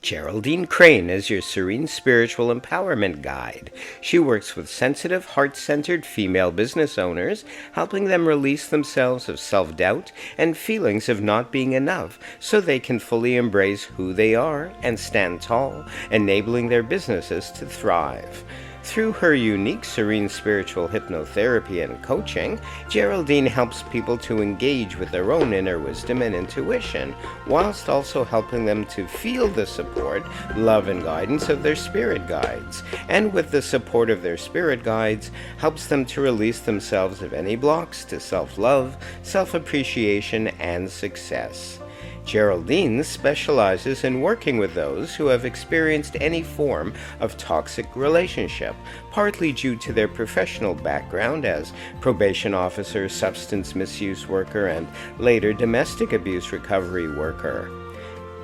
Geraldine Crane is your serene spiritual empowerment guide. She works with sensitive, heart centered female business owners, helping them release themselves of self doubt and feelings of not being enough so they can fully embrace who they are and stand tall, enabling their businesses to thrive. Through her unique serene spiritual hypnotherapy and coaching, Geraldine helps people to engage with their own inner wisdom and intuition, whilst also helping them to feel the support, love, and guidance of their spirit guides. And with the support of their spirit guides, helps them to release themselves of any blocks to self-love, self-appreciation, and success. Geraldine specializes in working with those who have experienced any form of toxic relationship, partly due to their professional background as probation officer, substance misuse worker, and later domestic abuse recovery worker.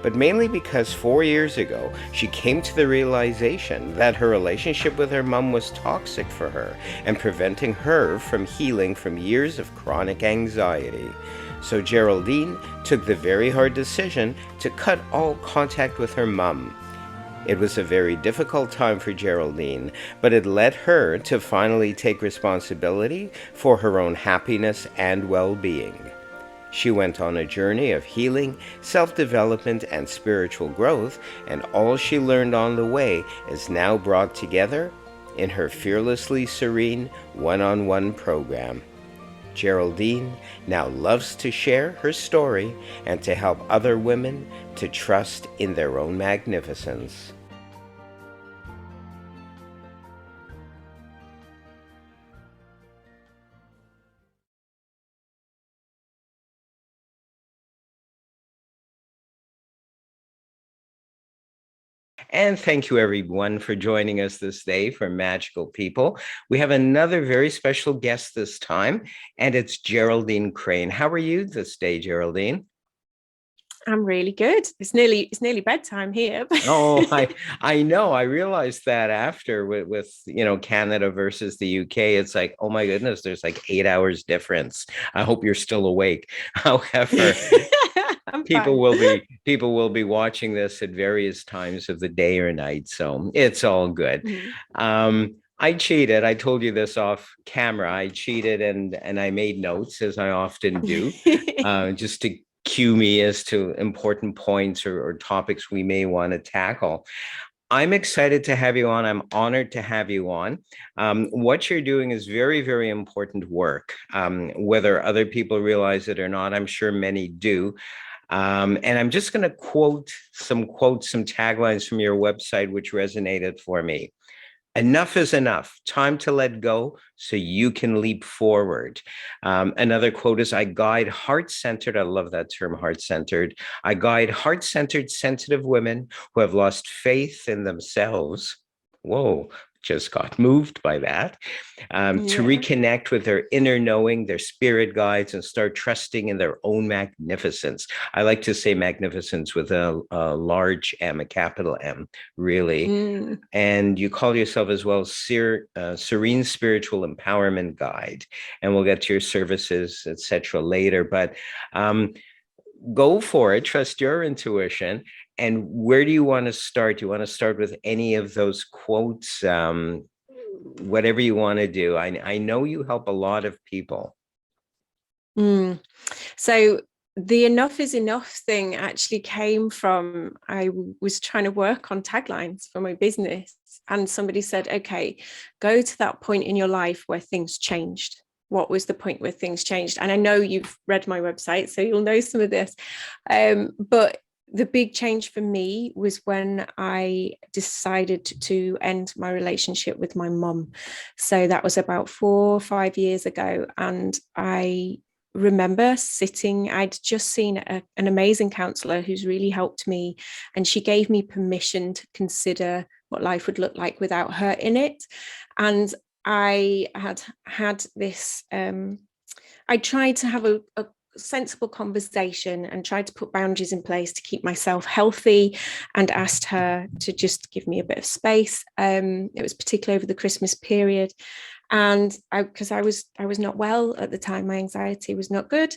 But mainly because 4 years ago, she came to the realization that her relationship with her mom was toxic for her and preventing her from healing from years of chronic anxiety. So Geraldine took the very hard decision to cut all contact with her mum. It was a very difficult time for Geraldine, but it led her to finally take responsibility for her own happiness and well-being. She went on a journey of healing, self-development, and spiritual growth, and all she learned on the way is now brought together in her Fearlessly Serene one-on-one program. Geraldine now loves to share her story and to help other women to trust in their own magnificence. And thank you, everyone, for joining us this day for Magical People. We have another very special guest this time, and it's Geraldine Crane. How are you this day, Geraldine? I'm really good. It's nearly bedtime here. Oh, I know. I realized that after with Canada versus the UK, it's like, oh my goodness, there's like 8 hours difference. I hope you're still awake. However, I'm people fine. will be people will be watching this at various times of the day or night, so it's all good. Mhm. I cheated. I told you this off camera. I cheated and I made notes as I often do, just to cue me as to important points or topics we may want to tackle. I'm excited to have you on. I'm honored to have you on. What you're doing is very, very important work. Whether other people realize it or not, I'm sure many do. And I'm just going to quote some taglines from your website, which resonated for me. Enough is enough. Time to let go so you can leap forward. Another quote is, I guide heart centered, I love that term, heart centered. I guide heart centered, sensitive women who have lost faith in themselves. Whoa, just got moved by that. To Yeah. reconnect with their inner knowing, their spirit guides, and start trusting in their own magnificence. I like to say magnificence with a large M, a capital M, really. Mm. And you call yourself as well Serene Spiritual Empowerment Guide. And we'll get to your services, etc. later. But um, go for it. Trust your intuition. And where do you want to start? Do you want to start with any of those quotes? Whatever you want to do. I know you help a lot of people. Mm. So the enough is enough thing actually came from was trying to work on taglines for my business, and somebody said, okay, go to that point in your life where things changed. What was the point where things changed? And I know you've read my website, so you'll know some of this. But the big change for me was when I decided to end my relationship with my mum. So that was about 4 or 5 years ago. And I remember I'd just seen an amazing counselor who's really helped me. And she gave me permission to consider what life would look like without her in it. And I had this, I tried to have a sensible conversation and tried to put boundaries in place to keep myself healthy, and asked her to just give me a bit of space. It was particularly over the Christmas period, and because I was not well at the time, my anxiety was not good,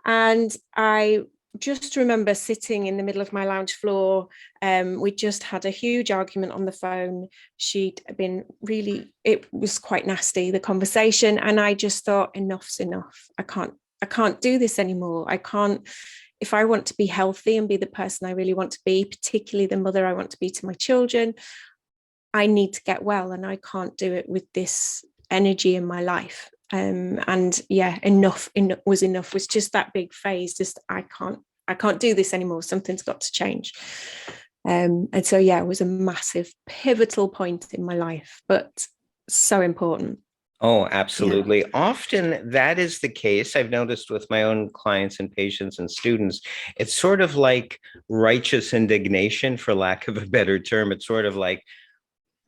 and I just remember sitting in the middle of my lounge floor. We just had a huge argument on the phone. She'd been really, it was quite nasty, the conversation. And I just thought, enough's enough. I can't do this anymore. I can't, if I want to be healthy and be the person I really want to be, particularly the mother I want to be to my children, I need to get well, and I can't do it with this energy in my life. And yeah, enough was just that big phase. Just I can't do this anymore. Something's got to change. And so yeah, it was a massive pivotal point in my life, but so important. Oh, Yeah. absolutely. Often that is the case. I've noticed with my own clients and patients and students, it's sort of like righteous indignation, for lack of a better term. It's sort of like,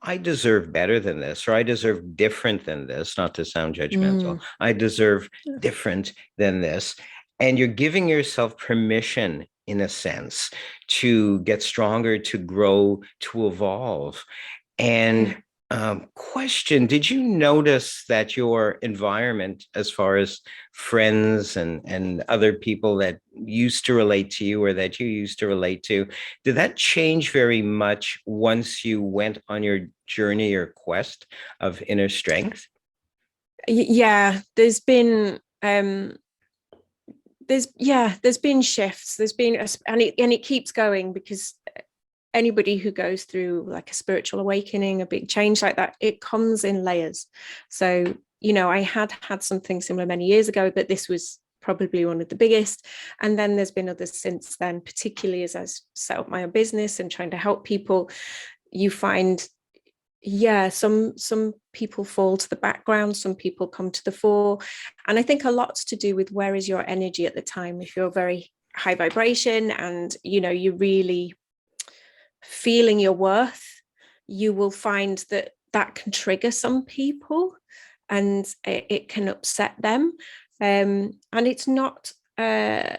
I deserve better than this, or I deserve different than this, not to sound judgmental. Mm. I deserve different than this. And you're giving yourself permission, in a sense, to get stronger, to grow, to evolve. Yeah. And question, did you notice that your environment, as far as friends and other people that used to relate to you or that you used to relate to, did that change very much once you went on your journey or quest of inner strength? Yeah, there's been shifts. There's been and it keeps going, because anybody who goes through like a spiritual awakening, a big change like that, it comes in layers. So, I had something similar many years ago, but this was probably one of the biggest. And then there's been others since then, particularly as I set up my own business and trying to help people. You find, yeah, some people fall to the background, some people come to the fore. And I think a lot's to do with where is your energy at the time. If you're very high vibration and you really feeling your worth, you will find that that can trigger some people, and it can upset them. And it's not, a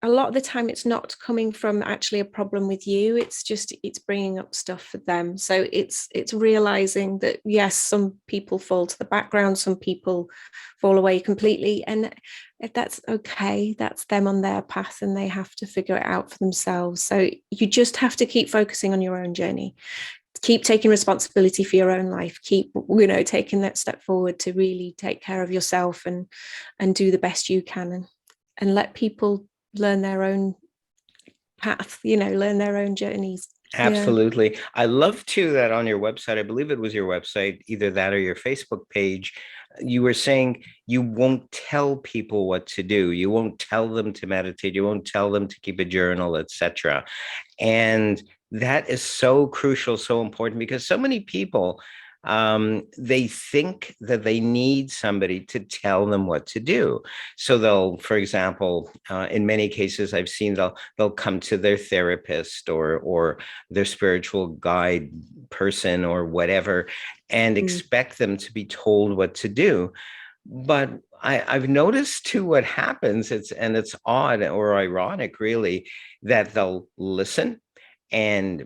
lot of the time it's not coming from actually a problem with you. It's bringing up stuff for them. So it's realizing that yes, some people fall to the background, some people fall away completely, and that's okay. That's them on their path, and they have to figure it out for themselves. So you just have to keep focusing on your own journey, keep taking responsibility for your own life, keep taking that step forward to really take care of yourself, and do the best you can, and let people learn their own path, learn their own journeys. Yeah. Absolutely. I love too that on your website, I believe it was your website, either that or your Facebook page, you were saying you won't tell people what to do. You won't tell them to meditate. You won't tell them to keep a journal, etc. And that is so crucial, so important, because so many people, they think that they need somebody to tell them what to do. So they'll, for example, in many cases I've seen, they'll come to their therapist or their spiritual guide person or whatever, and Mm. expect them to be told what to do. But I've noticed too what happens. It's odd or ironic, really, that they'll listen, and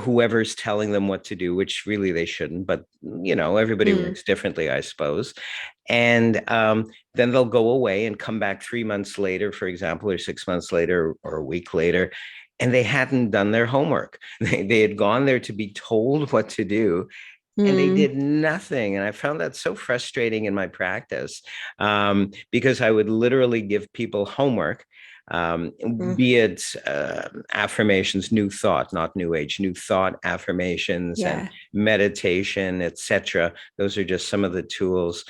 whoever's telling them what to do, which really they shouldn't, but everybody Mm. works differently, I suppose. And then they'll go away and come back 3 months later, for example, or 6 months later, or a week later, and they hadn't done their homework. They had gone there to be told what to do, and they Mm. did nothing. And I found that so frustrating in my practice, because I would literally give people homework, um, Mm. be it affirmations, new thought, not new age, new thought, affirmations, and Yeah. meditation, etc. Those are just some of the tools.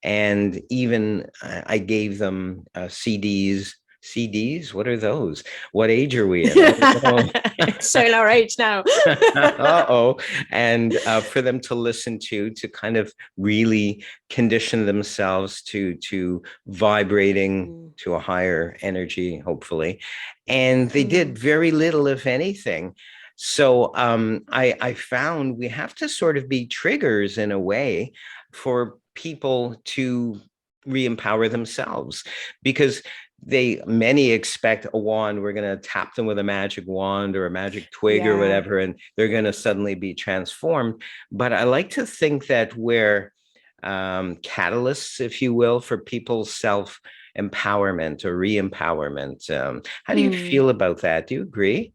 And even I gave them CDs. CDs? What are those? What age are we in? I don't know. Showing our age now. Uh-oh. And for them to listen to kind of really condition themselves to vibrating Mm. to a higher energy, hopefully. And they Mm. did very little, if anything. So I found we have to sort of be triggers in a way for people to re-empower themselves, because many expect a wand. We're going to tap them with a magic wand or a magic twig or Yeah. whatever, and they're going to suddenly be transformed. But I like to think that we're catalysts, if you will, for people's self empowerment or re-empowerment. How do you Mm. feel about that? Do you agree?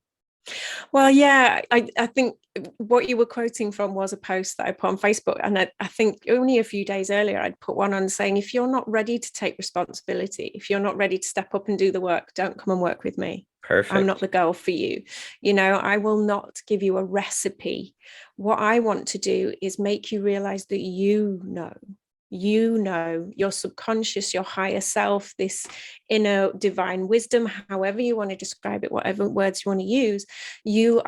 Well, yeah, I think what you were quoting from was a post that I put on Facebook. And I think only a few days earlier, I'd put one on saying, if you're not ready to take responsibility, if you're not ready to step up and do the work, don't come and work with me. I'm not Perfect. the girl for you. You know, I will not give you a recipe. What I want to do is make you realize that you know your subconscious, your higher self, this inner divine wisdom, however you want to describe it, whatever words you want to use, you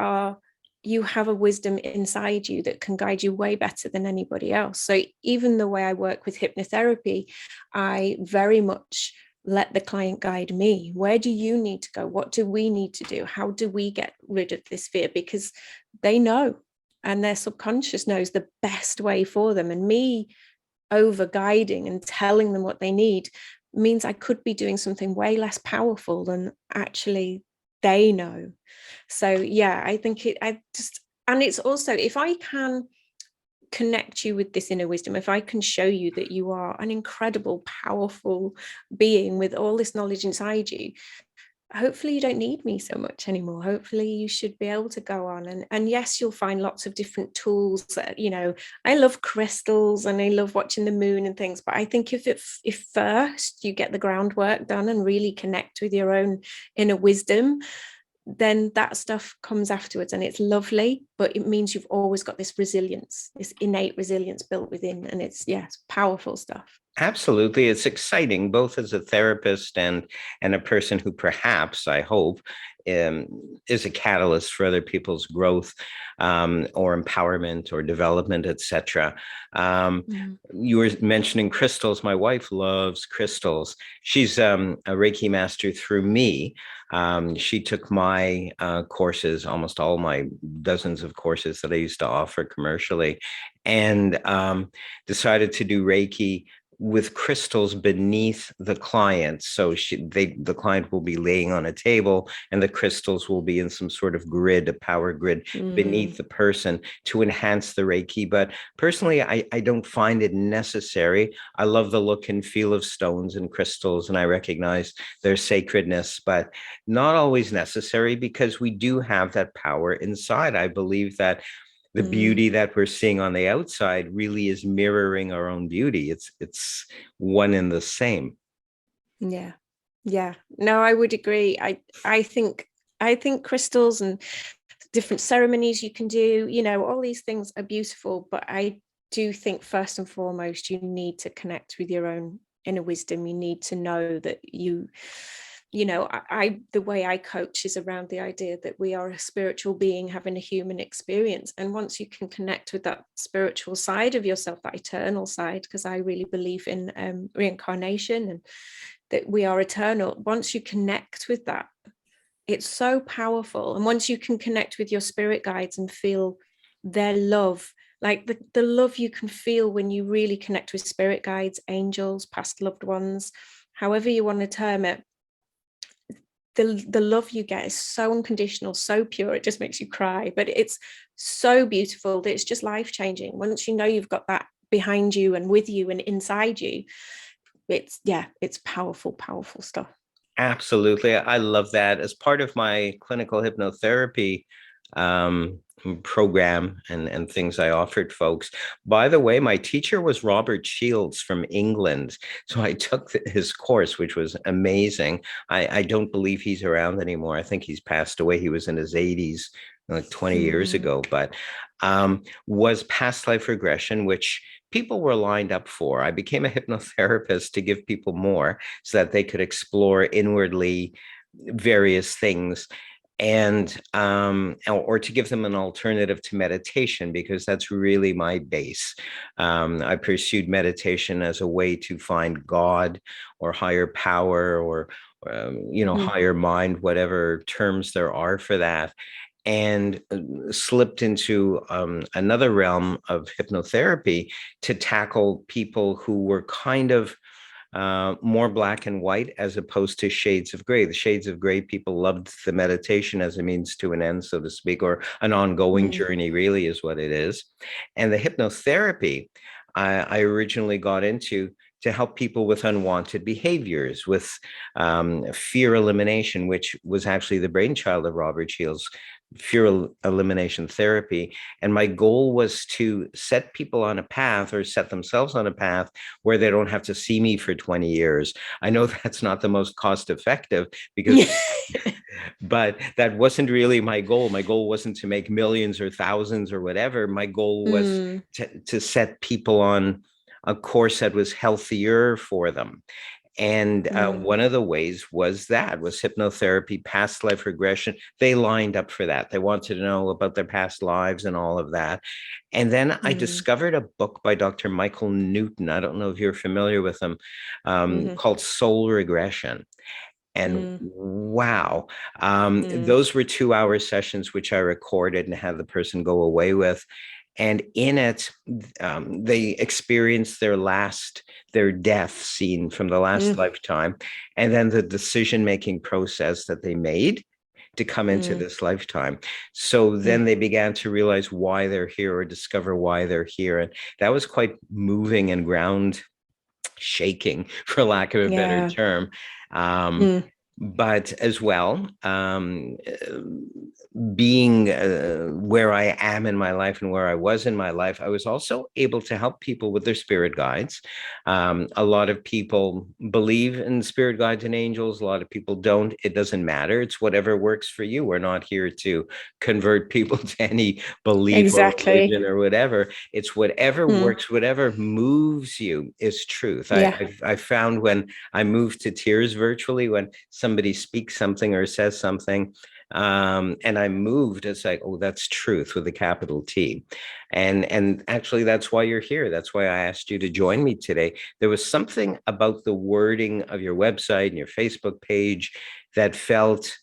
have a wisdom inside you that can guide you way better than anybody else. So even the way I work with hypnotherapy, I very much let the client guide me. Where do you need to go? What do we need to do? How do we get rid of this fear? Because they know, and their subconscious knows the best way for them. And me over guiding and telling them what they need means I could be doing something way less powerful than actually they know. So yeah, I think I just, and it's also, if I can connect you with this inner wisdom, if I can show you that you are an incredible, powerful being with all this knowledge inside you, hopefully you don't need me so much anymore. Hopefully you should be able to go on, and yes, you'll find lots of different tools that, you know, I love crystals and I love watching the moon and things, but I think if first you get the groundwork done and really connect with your own inner wisdom, then that stuff comes afterwards, and it's lovely, but it means you've always got this resilience, this innate resilience built within, and it's, yeah, it's powerful stuff. Absolutely. It's exciting, both as a therapist and a person who perhaps, I hope, um, is a catalyst for other people's growth, or empowerment or development, etc. Um, Mm. you were mentioning crystals. My wife loves crystals. She's a Reiki master through me. She took my courses, almost all my dozens of courses that I used to offer commercially, and decided to do Reiki with crystals beneath the client. So the client will be laying on a table, and the crystals will be in some sort of grid, a power grid beneath Mm. the person to enhance the Reiki. But personally, I don't find it necessary. I love the look and feel of stones and crystals, and I recognize their sacredness, but not always necessary, because we do have that power inside. I believe that the Mm. beauty that we're seeing on the outside really is mirroring our own beauty. It's one and the same. Yeah. Yeah. No, I would agree. I think crystals and different ceremonies you can do, you know, all these things are beautiful, but I do think first and foremost you need to connect with your own inner wisdom. You need to know that you know, the way I coach is around the idea that we are a spiritual being having a human experience, and once you can connect with that spiritual side of yourself, that eternal side, because I really believe in reincarnation and that we are eternal, once you connect with that, it's so powerful. And once you can connect with your spirit guides and feel their love, like the love you can feel when you really connect with spirit guides, angels, past loved ones, however you want to term it, the love you get is so unconditional, so pure, it just makes you cry, but it's so beautiful that it's just life changing. Once you know you've got that behind you and with you and inside you, it's, yeah, it's powerful, powerful stuff. Absolutely. I love that. As part of my clinical hypnotherapy um, program and things I offered folks. By the way, my teacher was Robert Shields from England. So I took his course, which was amazing. I don't believe he's around anymore. I think he's passed away. He was in his 80s, like 20 years Mm. ago, but was past life regression, which people were lined up for. I became a hypnotherapist to give people more so that they could explore inwardly various things, and or to give them an alternative to meditation, because that's really my base. I pursued meditation as a way to find God or higher power, or Mm. higher mind, whatever terms there are for that, and slipped into another realm of hypnotherapy to tackle people who were kind of more black and white as opposed to shades of gray. The shades of gray people loved the meditation as a means to an end, so to speak, or an ongoing Mm. journey, really is what it is. And the hypnotherapy I originally got into to help people with unwanted behaviors, with fear elimination, which was actually the brainchild of Robert Shields, fear elimination therapy. And my goal was to set people on a path, or set themselves on a path, where they don't have to see me for 20 years. I know that's not the most cost effective, because but that wasn't really my goal. My goal wasn't to make millions or thousands or whatever. My goal was Mm, to set people on a course that was healthier for them. And mm, one of the ways was hypnotherapy, past life regression. They lined up for that. They wanted to know about their past lives and all of that. And then I mm, discovered a book by Dr. Michael Newton. I don't know if you're familiar with him, mhm, called Soul Regression. And mm, wow, mm, those were 2 hour sessions, which I recorded and had the person go away with. And in it, they experienced their death scene from the last mm, lifetime, and then the decision making process that they made to come into mm, this lifetime. So then mm. they began to realize why they're here, or discover why they're here. And that was quite moving and ground shaking, for lack of a better Yeah. term. Um, Mm, but as well, being where I am in my life and where I was in my life, I was also able to help people with their spirit guides. A lot of people believe in spirit guides and angels. A lot of people don't. It doesn't matter. It's whatever works for you. We're not here to convert people to any belief or exactly. religion or whatever. It's whatever Mm, works, whatever moves you is truth. yeah. I found when I moved to tears virtually, when somebody speaks something or says something, and I moved, it's like, oh, that's truth with a capital T. And actually, that's why you're here. That's why I asked you to join me today. There was something about the wording of your website and your Facebook page that felt,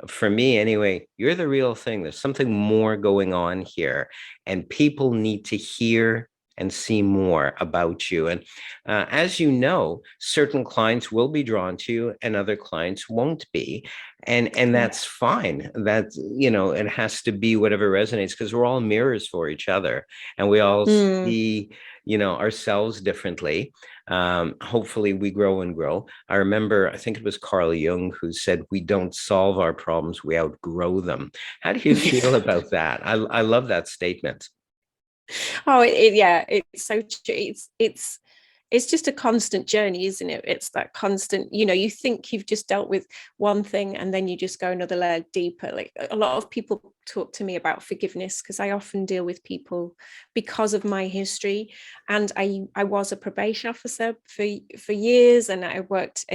for me anyway, you're the real thing. There's something more going on here, and people need to hear and see more about you. And as you know, certain clients will be drawn to you and other clients won't be. And Yeah. that's fine. That, it has to be whatever resonates, because we're all mirrors for each other, and we all Mm. see, ourselves differently. Hopefully we grow and grow. I remember, I think it was Carl Jung who said, we don't solve our problems, we outgrow them. How do you feel about that? I love that statement. Oh, yeah, it's so true. It's just a constant journey, isn't it? It's that constant, you think you've just dealt with one thing and then you just go another layer deeper. Like a lot of people talk to me about forgiveness, because I often deal with people because of my history. And I was a probation officer for years, and I worked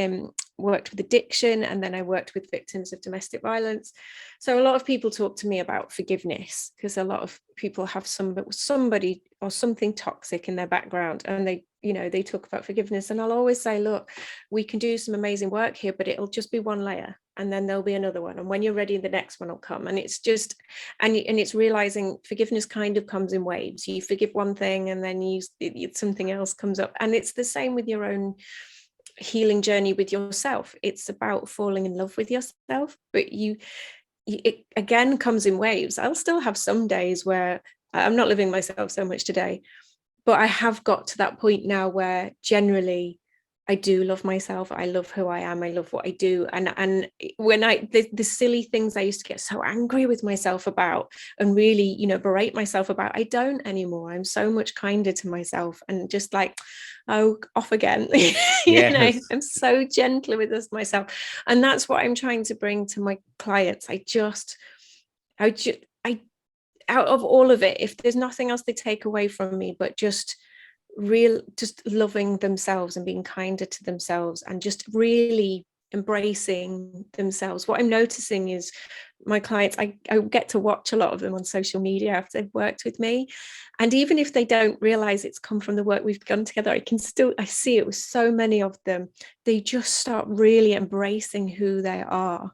with addiction, and then I worked with victims of domestic violence. So a lot of people talk to me about forgiveness, because a lot of people have somebody or something toxic in their background, and they talk about forgiveness. And I'll always say, look, we can do some amazing work here, but it'll just be one layer, and then there'll be another one, and when you're ready, the next one will come. And it's just, and it's realizing forgiveness kind of comes in waves. You forgive one thing, and then something else comes up. And it's the same with your own healing journey with yourself. It's about falling in love with yourself, but it again comes in waves. I'll still have some days where I'm not living myself so much today, but I have got to that point now where generally I do love myself. I love who I am. I love what I do. And when the silly things I used to get so angry with myself about, and really, berate myself about, I don't anymore. I'm so much kinder to myself, and just like, oh, off again. Yes. I'm so gentle with myself. And that's what I'm trying to bring to my clients. I out of all of it, if there's nothing else they take away from me, but just loving themselves and being kinder to themselves, and just really embracing themselves. What I'm noticing is my clients, I get to watch a lot of them on social media after they've worked with me, and even if they don't realize it's come from the work we've done together, I see it with so many of them. They just start really embracing who they are,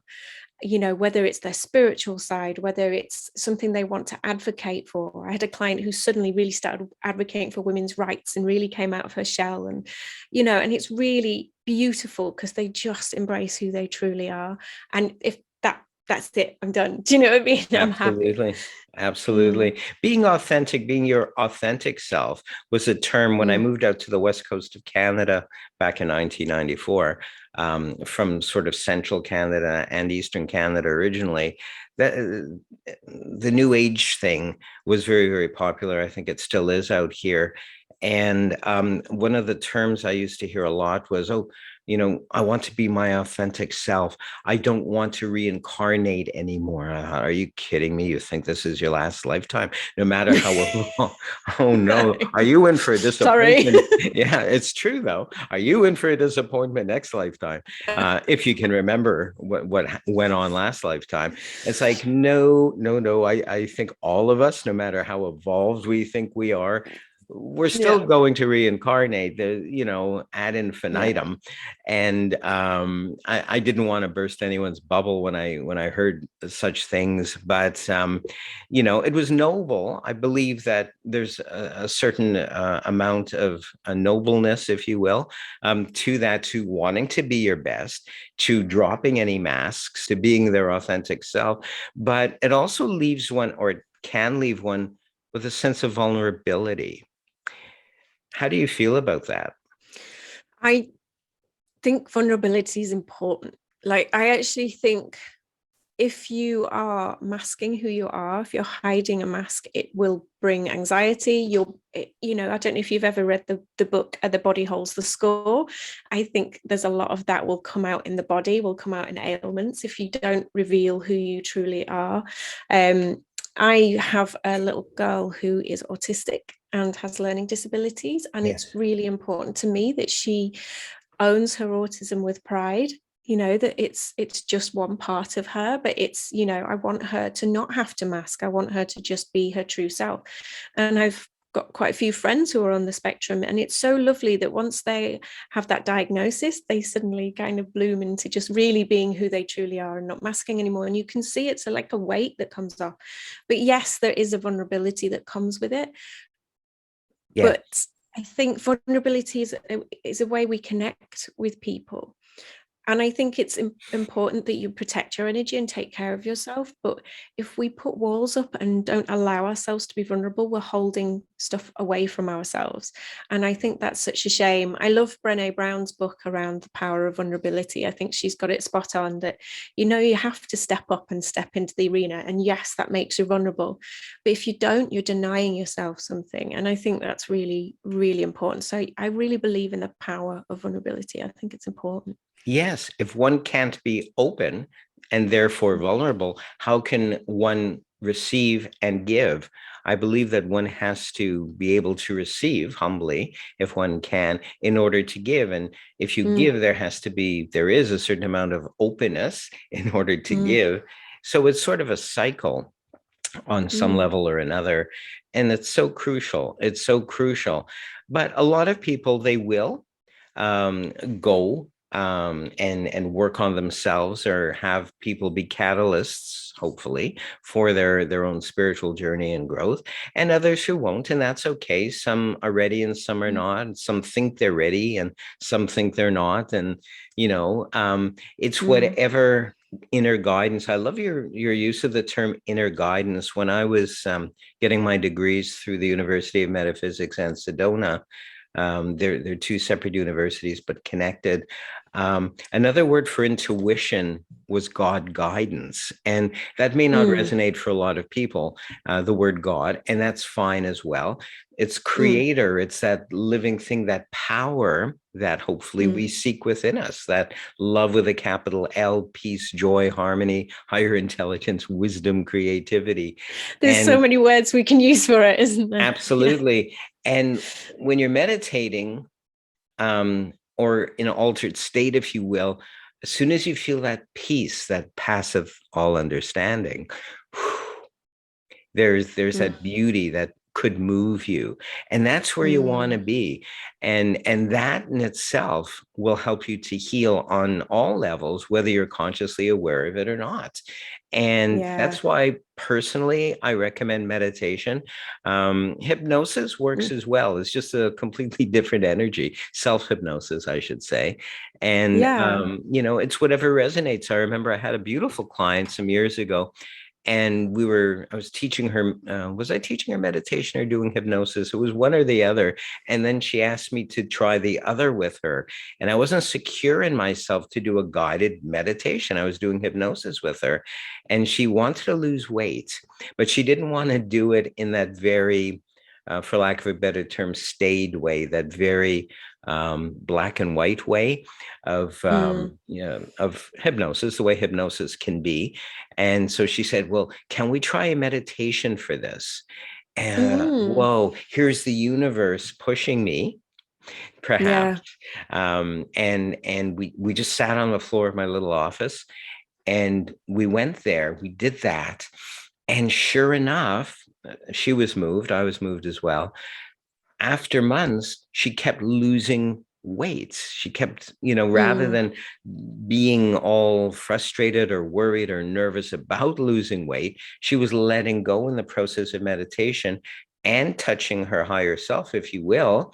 whether it's their spiritual side, whether it's something they want to advocate for. I had a client who suddenly really started advocating for women's rights and really came out of her shell. And, and it's really beautiful, because they just embrace who they truly are. And if that's it, I'm done. Do you know what I mean? I'm happy. Absolutely. Mm, Absolutely. Being authentic, being your authentic self was a term when I mm, moved out to the west coast of Canada back in 1994, from sort of central Canada and eastern Canada originally. That, the new age thing was very, very popular. I think it still is out here. And one of the terms I used to hear a lot was, oh, I want to be my authentic self. I don't want to reincarnate anymore. Are you kidding me? You think this is your last lifetime? No matter how, oh no, are you in for a sorry. disappointment? Yeah, it's true though. Are you in for a disappointment next lifetime? If you can remember what went on last lifetime. It's like, no, no, no. I think all of us, no matter how evolved we think we are, we're still Yeah, going to reincarnate, ad yeah, infinitum. And I didn't want to burst anyone's bubble when I heard such things, but it was noble. I believe that there's a certain amount of a nobleness, if you will, to that, to wanting to be your best, to dropping any masks, to being their authentic self. But it also leaves one, or it can leave one, with a sense of vulnerability. How do you feel about that? I think vulnerability is important. Like, I actually think if you are masking who you are, if you're hiding a mask, it will bring anxiety. I don't know if you've ever read the book The Body Holds the Score. I think there's a lot of that will come out in the body, will come out in ailments if you don't reveal who you truly are. I have a little girl who is autistic and has learning disabilities, and it's Yes. really important to me that she owns her autism with pride, that it's just one part of her, but I want her to not have to mask. I want her to just be her true self. And I've got quite a few friends who are on the spectrum, and it's so lovely that once they have that diagnosis, they suddenly kind of bloom into just really being who they truly are and not masking anymore. And you can see it's like a weight that comes off. But yes, there is a vulnerability that comes with it, Yes. but I think vulnerability is a way we connect with people. And I think it's important that you protect your energy and take care of yourself. But if we put walls up and don't allow ourselves to be vulnerable, we're holding stuff away from ourselves. And I think that's such a shame. I love Brené Brown's book around the power of vulnerability. I think she's got it spot on that, you have to step up and step into the arena. And yes, that makes you vulnerable. But if you don't, you're denying yourself something. And I think that's really, really important. So I really believe in the power of vulnerability. I think it's important. Yes, if one can't be open and therefore vulnerable, how can one receive and give? I believe that one has to be able to receive humbly, if one can, in order to give. And if you Mm, give, there is a certain amount of openness in order to mm, give. So it's sort of a cycle on some mm, level or another. And it's so crucial. It's so crucial. But a lot of people, they will go and work on themselves, or have people be catalysts, hopefully, for their own spiritual journey and growth, and others who won't, and that's okay. Some are ready and some are mm, not. Some think they're ready and some think they're not. And it's mm, whatever inner guidance. I love your use of the term inner guidance. When I was getting my degrees through the University of Metaphysics and Sedona, they're two separate universities, but connected. Another word for intuition was God guidance. And that may not mm, resonate for a lot of people, the word God, and that's fine as well. It's mm, creator, it's that living thing, that power that hopefully we mm. seek within us, that love with a capital L, peace, joy, harmony, higher intelligence, wisdom, creativity. There's so And many words we can use for it, isn't there? Yeah. absolutely. And when you're meditating, or in an altered state, if you will, as soon as you feel that peace that passeth all understanding, there's Mm, that beauty, that could move you. And that's where you want to Mm. be. And that in itself will help you to heal on all levels, whether you're consciously aware of it or not. And Yeah. that's why personally I recommend meditation. Hypnosis works Mm. as well. It's just a completely different energy, self-hypnosis, I should say. And Yeah. it's whatever resonates. I remember I had a beautiful client some years ago, and I was teaching her, was I teaching her meditation or doing hypnosis? It was one or the other. And then she asked me to try the other with her. And I wasn't secure in myself to do a guided meditation. I was doing hypnosis with her, and she wanted to lose weight, but she didn't want to do it in that very, for lack of a better term, staid way, that very black and white way Mm. of hypnosis, the way hypnosis can be. And so she said, well, can we try a meditation for this? Mm. Whoa, here's the universe pushing me, perhaps. Yeah. And we just sat on the floor of my little office, and we went there, we did that. And sure enough, she was moved, I was moved as well. After months, she kept losing weight. She kept, rather Mm. than being all frustrated or worried or nervous about losing weight, she was letting go in the process of meditation and touching her higher self, if you will.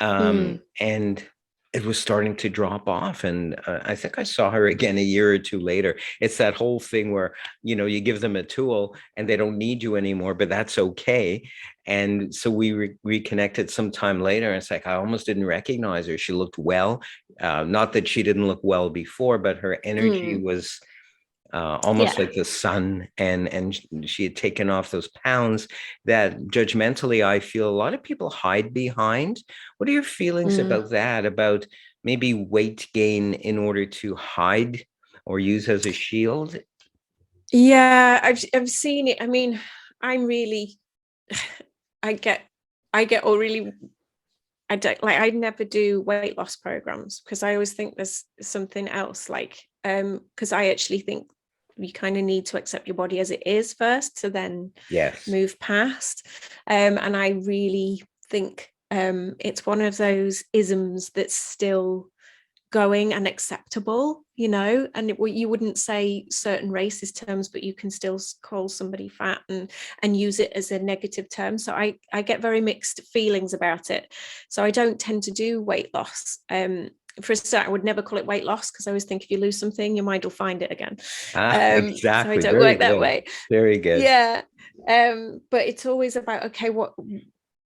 Mm. And it was starting to drop off. And I think I saw her again a year or two later. It's that whole thing where, you give them a tool and they don't need you anymore, but that's okay. And so we reconnected some time later. And it's like, I almost didn't recognize her. She looked well. Not that she didn't look well before, but her energy Mm. was almost Yeah. like the sun, and she had taken off those pounds that judgmentally I feel a lot of people hide behind. What are your feelings Mm. about that, about maybe weight gain in order to hide or use as a shield? Yeah, I've seen it. I mean, I'm really I get all really I don't like I never do weight loss programs because I always think there's something else, like because I actually think you kind of need to accept your body as it is first to then Yes. move past. And I really think it's one of those isms that's still going and acceptable, and you wouldn't say certain racist terms, but you can still call somebody fat and use it as a negative term. So I get very mixed feelings about it. So I don't tend to do weight loss. For a start, I would never call it weight loss because I always think if you lose something, your mind will find it again. So I Exactly. don't Very work that good. way. Very good. Yeah. But it's always about, okay,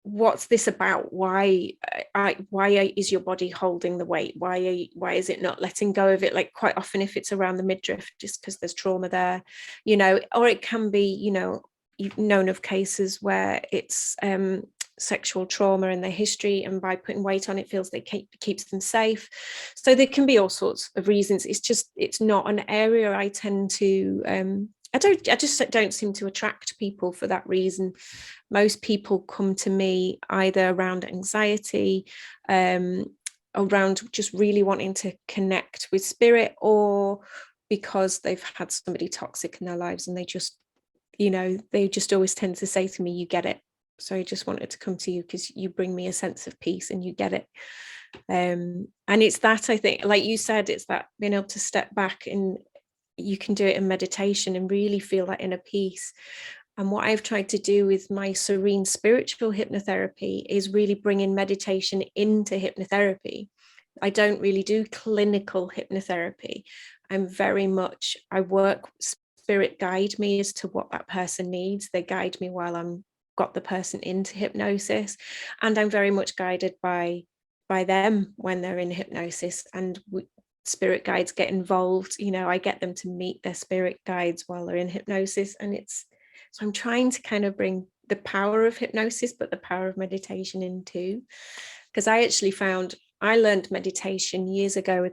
what's this about? Why is your body holding the weight? Why is it not letting go of it? Like, quite often if it's around the midriff, just because there's trauma there, or it can be, you've known of cases where it's sexual trauma in their history, and by putting weight on, it feels they keeps them safe. So there can be all sorts of reasons. It's not an area I tend to I just don't seem to attract people for that reason. Most people come to me either around anxiety, around just really wanting to connect with spirit, or because they've had somebody toxic in their lives and they just always tend to say to me, you get it. So I just wanted to come to you because you bring me a sense of peace and you get it. And it's that, I think, like you said, it's that being able to step back, and you can do it in meditation and really feel that inner peace. And what I've tried to do with my serene spiritual hypnotherapy is really bring in meditation into hypnotherapy. I don't really do clinical hypnotherapy. I work, spirit guide me as to what that person needs. They guide me while I'm got the person into hypnosis. And I'm very much guided by them when they're in hypnosis. And spirit guides get involved. I get them to meet their spirit guides while they're in hypnosis. So I'm trying to kind of bring the power of hypnosis, but the power of meditation in too. Because I learned meditation years ago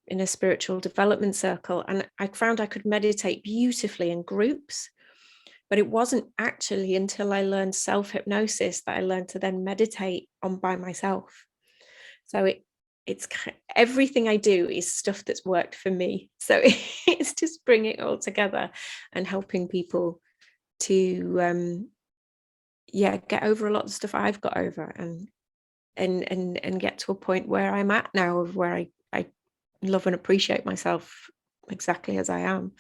in a spiritual development circle, and I found I could meditate beautifully in groups. But it wasn't actually until I learned self-hypnosis that I learned to then meditate on by myself. So it's everything I do is stuff that's worked for me. So it's just bringing it all together and helping people to yeah, get over a lot of stuff I've got over, and get to a point where I'm at now, where I love and appreciate myself exactly as I am.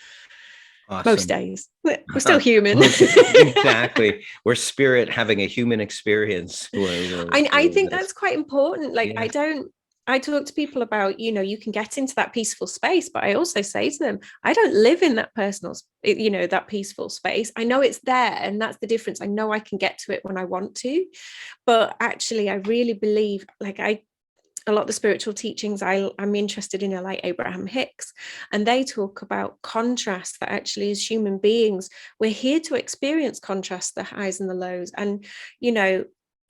Most Awesome. days we're still human. Exactly. We're spirit having a human experience. I think that's quite important. Like, Yeah, I talk to people about, you can get into that peaceful space, but I also say to them, I don't live in that that peaceful space. I know it's there, and that's the difference. I know I can get to it when I want to, but actually I really believe, like, a lot of the spiritual teachings I'm interested in are like Abraham Hicks, and they talk about contrast, that actually as human beings, we're here to experience contrast, the highs and the lows. And,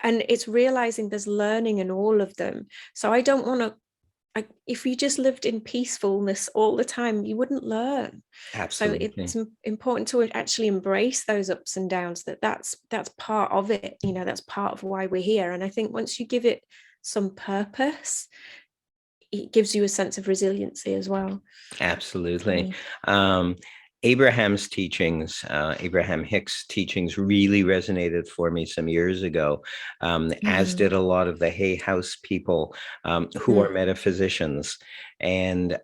and it's realizing there's learning in all of them. So I don't want to, if you just lived in peacefulness all the time, you wouldn't learn. So absolutely. it's important to actually embrace those ups and downs, that's part of it, that's part of why we're here. And I think once you give it some purpose, it gives you a sense of resiliency as well. Absolutely. So, Um, Abraham's teachings, Abraham Hicks' teachings really resonated for me some years ago, as mm, did a lot of the Hay House people who are mm, metaphysicians. And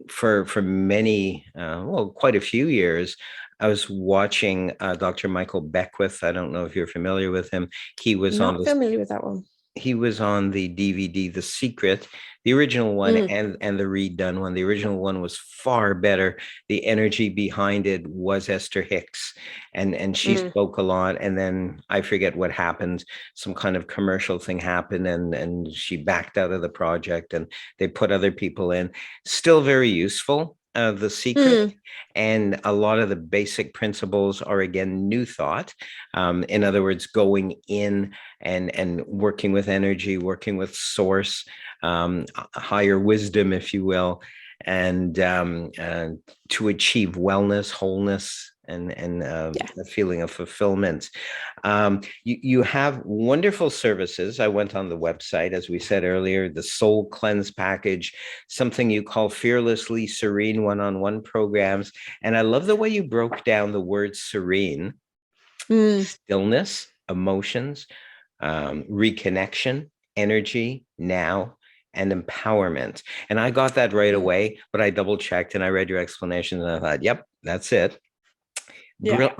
for many, well, quite a few years, I was watching Dr. Michael Beckwith. I don't know if you're familiar with him. He was on not this familiar with that one. he was on the DVD The Secret, the original one Mm, and the redone one. The original one was far better. The energy behind it was Esther Hicks, and she mm, spoke a lot. And then I forget what happened. Some kind of commercial thing happened, and she backed out of the project, and they put other people in. Still very useful. The Secret, mm, and a lot of the basic principles are again new thought. In other words, going in and working with energy, working with source, higher wisdom, if you will, and to achieve wellness, wholeness, and yeah. a feeling of fulfillment. You have wonderful services. I went on the website, as we said earlier, the Soul Cleanse package, something you call Fearlessly Serene one-on-one programs. And I love the way you broke down the word serene, Mm, stillness, emotions, reconnection, energy, now, and empowerment. And I got that right mm, away, but I double checked and I read your explanation and I thought, yep, that's it. yeah.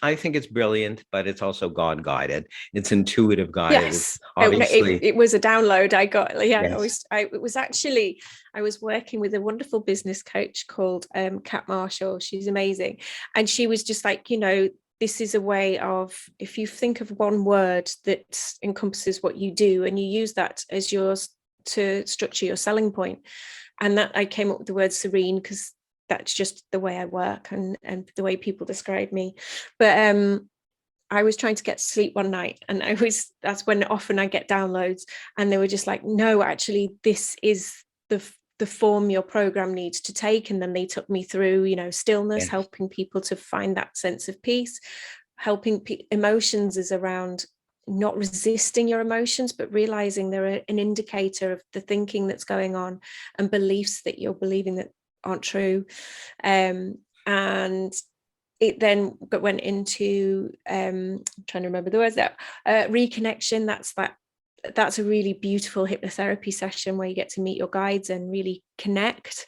I think it's brilliant, but it's also God guided. It's intuitive guided. It's Yes. Oh, no, obviously, it was a download I got. Yeah, yes, it was actually, I was working with a wonderful business coach called Kat Marshall. She's amazing. And she was just like, this is a way of, if you think of one word that encompasses what you do and you use that as yours to structure your selling point. And that I came up with the word serene because that's just the way I work, and the way people describe me. But I was trying to get to sleep one night, and that's when often I get downloads, and they were just like, no, actually this is the form your program needs to take. And then they took me through, stillness, yes, helping people to find that sense of peace, helping emotions is around not resisting your emotions, but realizing they're an indicator of the thinking that's going on and beliefs that you're believing that aren't true. And it then went into I'm trying to remember the words there, reconnection. That's a really beautiful hypnotherapy session where you get to meet your guides and really connect.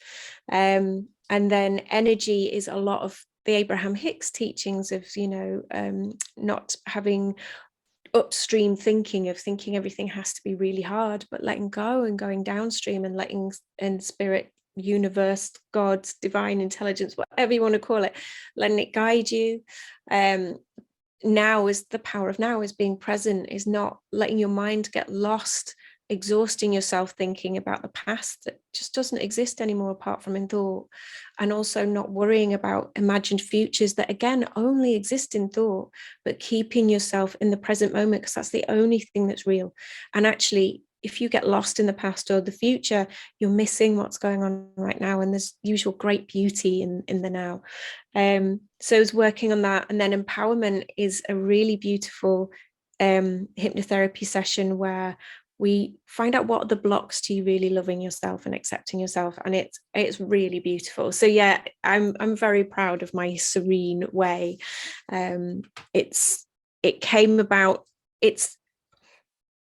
And then energy is a lot of the Abraham Hicks teachings of, not having upstream thinking, of thinking everything has to be really hard, but letting go and going downstream and letting, and spirit, universe, God, divine intelligence, whatever you want to call it, letting it guide you. Now is the power of now, is being present, is not letting your mind get lost, exhausting yourself thinking about the past that just doesn't exist anymore apart from in thought, and also not worrying about imagined futures that again only exist in thought, but keeping yourself in the present moment, because that's the only thing that's real. And actually, if you get lost in the past or the future, you're missing what's going on right now, and there's usual great beauty in the now. So I was working on that. And then empowerment is a really beautiful hypnotherapy session where we find out what are the blocks to you really loving yourself and accepting yourself, and it's really beautiful. So yeah, I'm very proud of my serene way. It's it came about. It's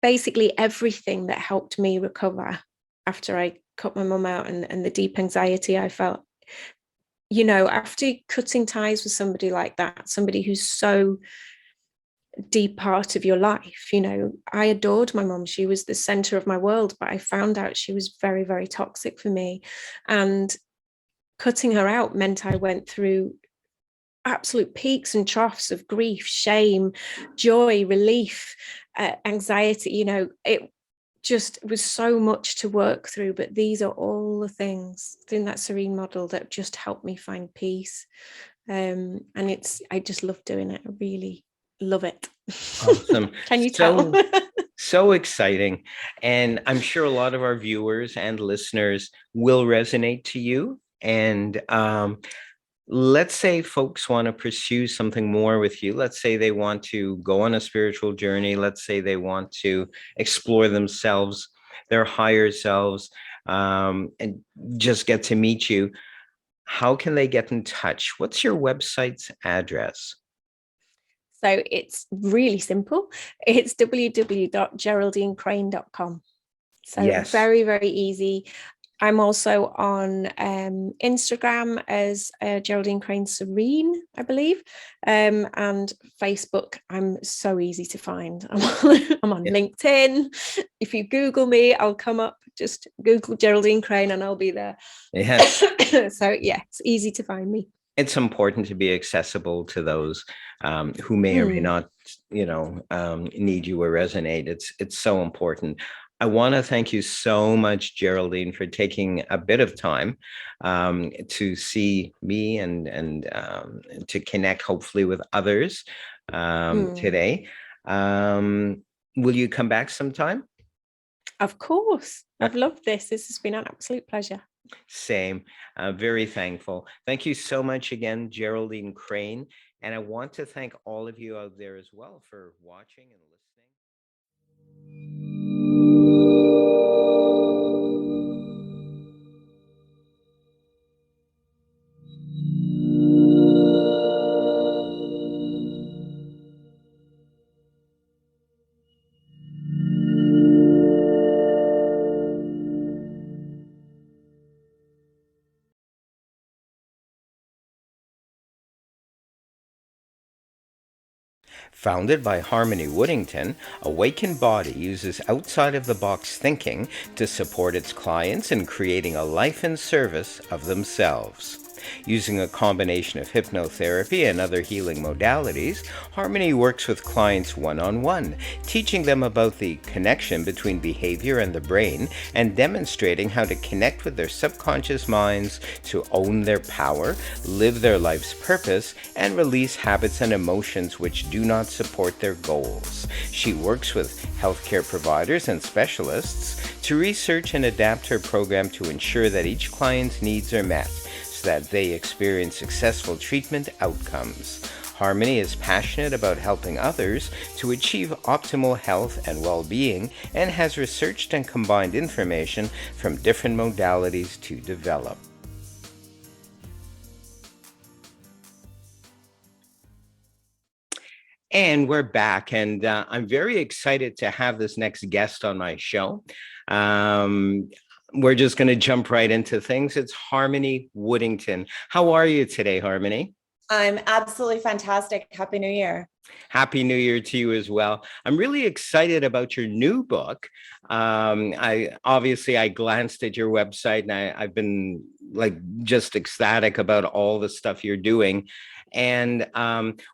basically everything that helped me recover after I cut my mum out, and the deep anxiety I felt. After cutting ties with somebody like that, somebody who's so deep part of your life, I adored my mum. She was the center of my world, but I found out she was very, very toxic for me. And cutting her out meant I went through absolute peaks and troughs of grief, shame, joy, relief, anxiety. It just was so much to work through, but these are all the things in that serene model that just helped me find peace. And I just love doing it. I really love it. Awesome. Can you tell? So exciting. And I'm sure a lot of our viewers and listeners will resonate to you. And let's say folks want to pursue something more with you. Let's say they want to go on a spiritual journey. Let's say they want to explore themselves, their higher selves, and just get to meet you. How can they get in touch? What's your website's address? So it's really simple. It's www.geraldinecrane.com. So Yes. very, very easy. I'm also on Instagram as Geraldine Crane Serene, I believe, and Facebook. I'm so easy to find. I'm on LinkedIn. If you Google me, I'll come up. Just Google Geraldine Crane and I'll be there. Yes. So yeah, it's easy to find me. It's important to be accessible to those who may or may not, need you or resonate. It's so important. I want to thank you so much, Geraldine, for taking a bit of time to see me and to connect, hopefully, with others today. Will you come back sometime? Of course. I've loved this. This has been an absolute pleasure. Same. Very thankful. Thank you so much again, Geraldine Crane. And I want to thank all of you out there as well for watching and listening. Founded by Harmony Woodington, Awakened Body uses outside-of-the-box thinking to support its clients in creating a life in service of themselves. Using a combination of hypnotherapy and other healing modalities, Harmony works with clients one-on-one, teaching them about the connection between behavior and the brain and demonstrating how to connect with their subconscious minds to own their power, live their life's purpose, and release habits and emotions which do not support their goals. She works with healthcare providers and specialists to research and adapt her program to ensure that each client's needs are met, that they experience successful treatment outcomes. Harmony is passionate about helping others to achieve optimal health and well-being and has researched and combined information from different modalities to develop. And we're back, and I'm very excited to have this next guest on my show. We're just going to jump right into things. It's Harmony Woodington. How are you today, Harmony? I'm absolutely fantastic. Happy New Year. Happy New Year to you as well. I'm really excited about your new book. I glanced at your website and I've been just ecstatic about all the stuff you're doing. And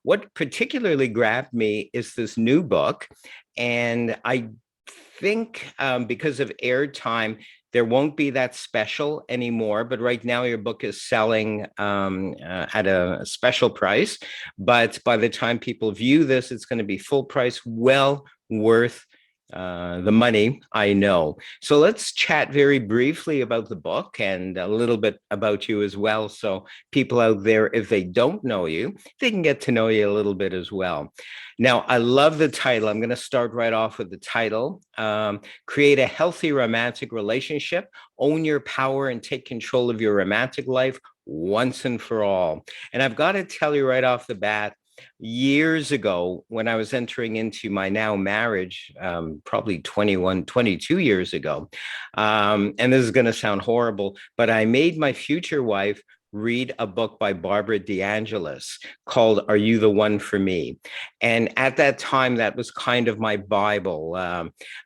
what particularly grabbed me is this new book. And I think because of airtime, there won't be that special anymore, but right now your book is selling at a special price. But by the time people view this, it's going to be full price, well worth the money, I know. So let's chat very briefly about the book and a little bit about you as well. So people out there, if they don't know you, they can get to know you a little bit as well. Now, I love the title. I'm going to start right off with the title. Create a healthy romantic relationship, own your power, and take control of your romantic life once and for all. And I've got to tell you right off the bat, years ago when I was entering into my now marriage, probably 21, 22 years ago. And this is going to sound horrible, but I made my future wife read a book by Barbara DeAngelis called Are You the One for Me? And at that time, that was kind of my Bible.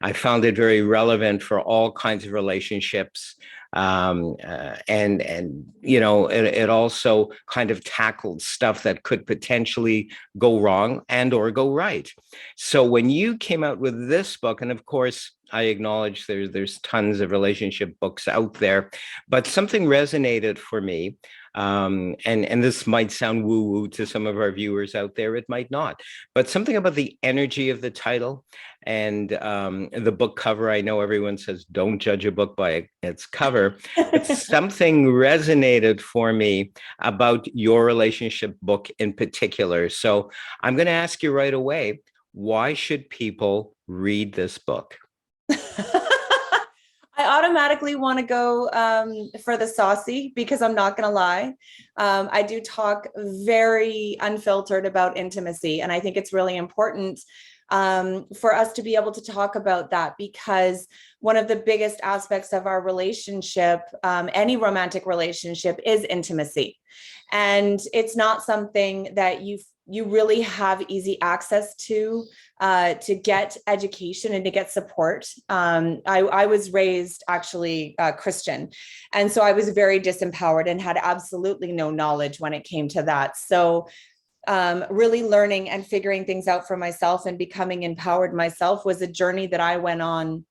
I found it very relevant for all kinds of relationships. And you know, it also kind of tackled stuff that could potentially go wrong and or go right. So when you came out with this book, and of course I acknowledge there's tons of relationship books out there, but something resonated for me. And this might sound woo-woo to some of our viewers out there, it might not, but something about the energy of the title and the book cover. I know everyone says don't judge a book by its cover, but something resonated for me about your relationship book in particular. So I'm going to ask you right away, why should people read this book? I automatically want to go for the saucy, because I'm not going to lie. I do talk very unfiltered about intimacy. And I think it's really important for us to be able to talk about that, because one of the biggest aspects of our relationship, any romantic relationship, is intimacy. And it's not something that you really have easy access to get education and to get support. I was raised actually Christian. And so I was very disempowered and had absolutely no knowledge when it came to that. So really learning and figuring things out for myself and becoming empowered myself was a journey that I went on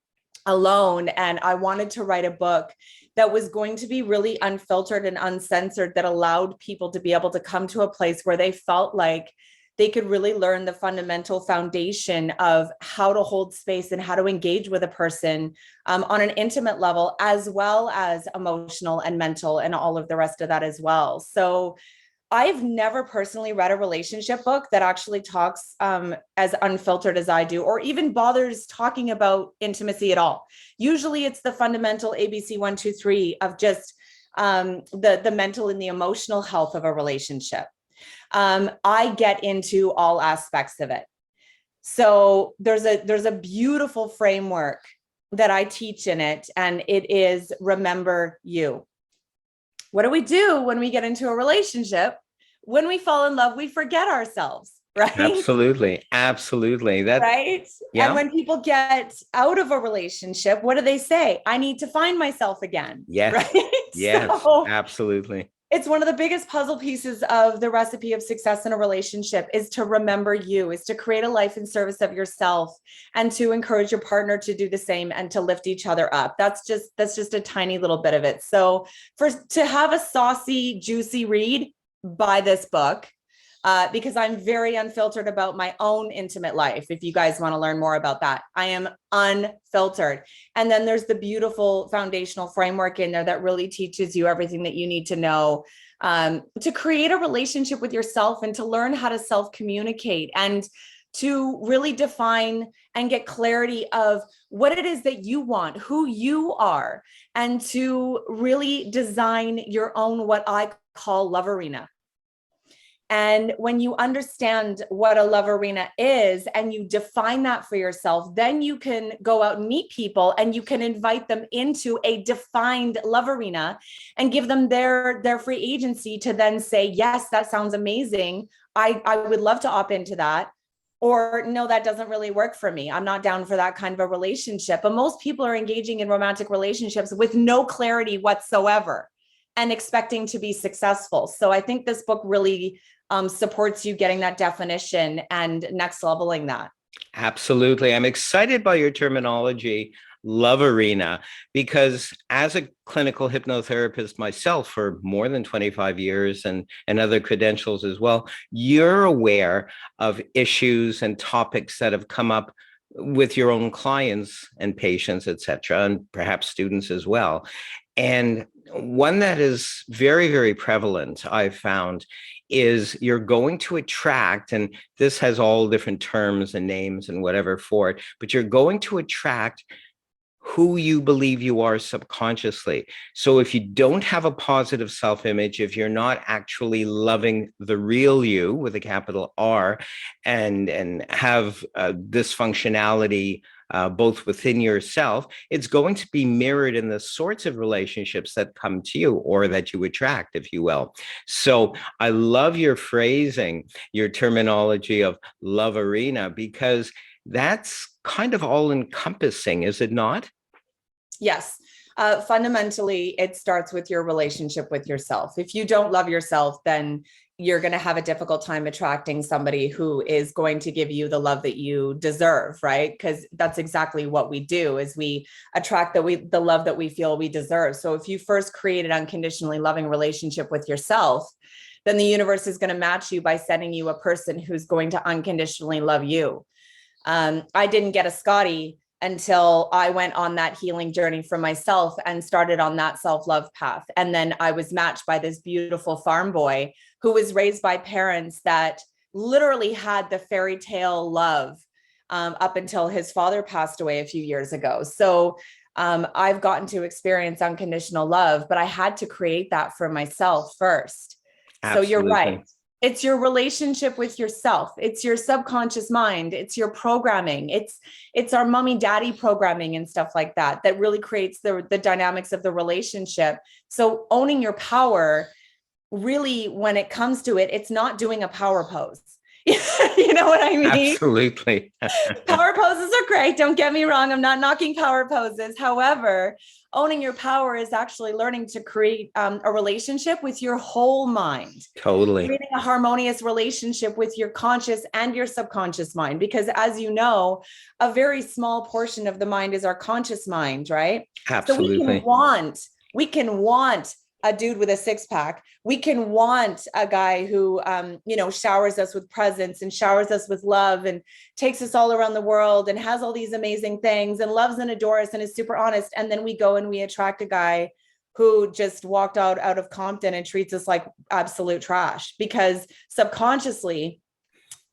alone. And I wanted to write a book that was going to be really unfiltered and uncensored, that allowed people to be able to come to a place where they felt like they could really learn the fundamental foundation of how to hold space and how to engage with a person on an intimate level, as well as emotional and mental and all of the rest of that as well. So I've never personally read a relationship book that actually talks as unfiltered as I do, or even bothers talking about intimacy at all. Usually it's the fundamental ABC 1, 2, 3 of just the mental and the emotional health of a relationship. I get into all aspects of it. So there's a beautiful framework that I teach in it, and it is remember you. What do we do when we get into a relationship? When we fall in love, we forget ourselves, right? Absolutely. Absolutely. That, right. yeah. And when people get out of a relationship, what do they say? I need to find myself again. Yes. Right. Yes, So absolutely. it's one of the biggest puzzle pieces of the recipe of success in a relationship, is to remember you, is to create a life in service of yourself, and to encourage your partner to do the same and to lift each other up. That's just a tiny little bit of it. So to have a saucy, juicy read, buy this book, because I'm very unfiltered about my own intimate life. If you guys want to learn more about that, I am unfiltered. And then there's the beautiful foundational framework in there that really teaches you everything that you need to know to create a relationship with yourself, and to learn how to self-communicate, and to really define and get clarity of what it is that you want, who you are, and to really design your own, what I call, love arena. And when you understand what a love arena is and you define that for yourself, then you can go out and meet people, and you can invite them into a defined love arena and give them their free agency to then say, yes, that sounds amazing. I would love to opt into that. Or no, that doesn't really work for me. I'm not down for that kind of a relationship. But most people are engaging in romantic relationships with no clarity whatsoever and expecting to be successful. So I think this book really supports you getting that definition and next leveling that. Absolutely. I'm excited by your terminology, love arena, because as a clinical hypnotherapist myself for more than 25 years and other credentials as well, you're aware of issues and topics that have come up with your own clients and patients, et cetera, and perhaps students as well. And one that is very, very prevalent, I've found, is you're going to attract, and this has all different terms and names and whatever for it, but you're going to attract who you believe you are subconsciously. So if you don't have a positive self-image, if you're not actually loving the real you with a capital R, and have dysfunctionality both within yourself, it's going to be mirrored in the sorts of relationships that come to you or that you attract, if you will. So I love your phrasing, your terminology of love arena, because that's kind of all encompassing, is it not? Yes. Fundamentally, it starts with your relationship with yourself. If you don't love yourself, then you're going to have a difficult time attracting somebody who is going to give you the love that you deserve, right? Because that's exactly what we do, is we attract the love that we feel we deserve. So if you first create an unconditionally loving relationship with yourself, then the universe is going to match you by sending you a person who's going to unconditionally love you. I didn't get a Scotty until I went on that healing journey for myself and started on that self-love path. And then I was matched by this beautiful farm boy who was raised by parents that literally had the fairy tale love up until his father passed away a few years ago. So I've gotten to experience unconditional love, but I had to create that for myself first. Absolutely. So you're right. It's your relationship with yourself. It's your subconscious mind. It's your programming. It's our mommy daddy programming and stuff like that that really creates the dynamics of the relationship. So owning your power, really, when it comes to it, it's not doing a power pose. You know what I mean? Absolutely. Power poses are great. Don't get me wrong. I'm not knocking power poses. However, owning your power is actually learning to create a relationship with your whole mind. Totally. Creating a harmonious relationship with your conscious and your subconscious mind. Because as you know, a very small portion of the mind is our conscious mind, right? Absolutely. So we can want a dude with a six pack. We can want a guy who, showers us with presents and showers us with love and takes us all around the world and has all these amazing things and loves and adores us and is super honest. And then we go and we attract a guy who just walked out of Compton and treats us like absolute trash, because subconsciously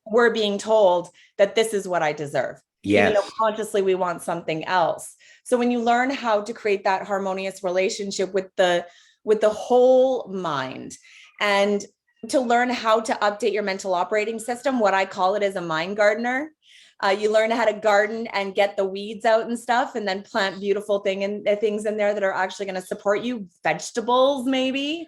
we're being told that this is what I deserve. Yes. Even though consciously we want something else. So when you learn how to create that harmonious relationship with the whole mind, and to learn how to update your mental operating system, what I call it is a mind gardener. You learn how to garden and get the weeds out and stuff, and then plant beautiful things in there that are actually going to support you. Vegetables, maybe.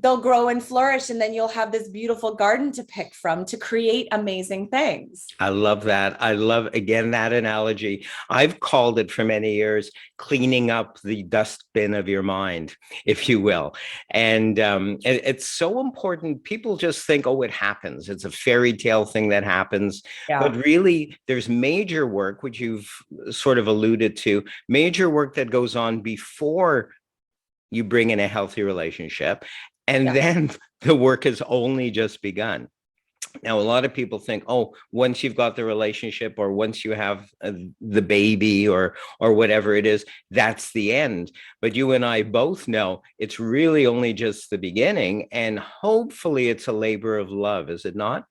They'll grow and flourish, and then you'll have this beautiful garden to pick from to create amazing things. I love that. I love, again, that analogy. I've called it for many years cleaning up the dustbin of your mind, if you will. And it's so important. People just think, oh, it happens. It's a fairy tale thing that happens. Yeah. But really, there's major work, which you've sort of alluded to, major work that goes on before you bring in a healthy relationship. And then the work has only just begun. Now, a lot of people think, oh, once you've got the relationship, or once you have the baby, or whatever it is, that's the end. But you and I both know it's really only just the beginning. And hopefully it's a labor of love, is it not?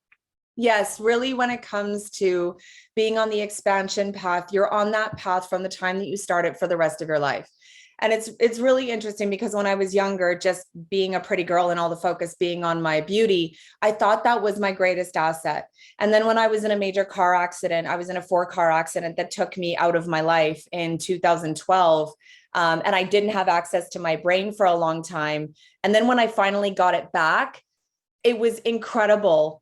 Yes, really, when it comes to being on the expansion path, you're on that path from the time that you start it for the rest of your life. And it's really interesting, because when I was younger, just being a pretty girl and all the focus being on my beauty, I thought that was my greatest asset. And then when I was in a major car accident, I was in a 4-car accident that took me out of my life in 2012. And I didn't have access to my brain for a long time. And then when I finally got it back, it was incredible,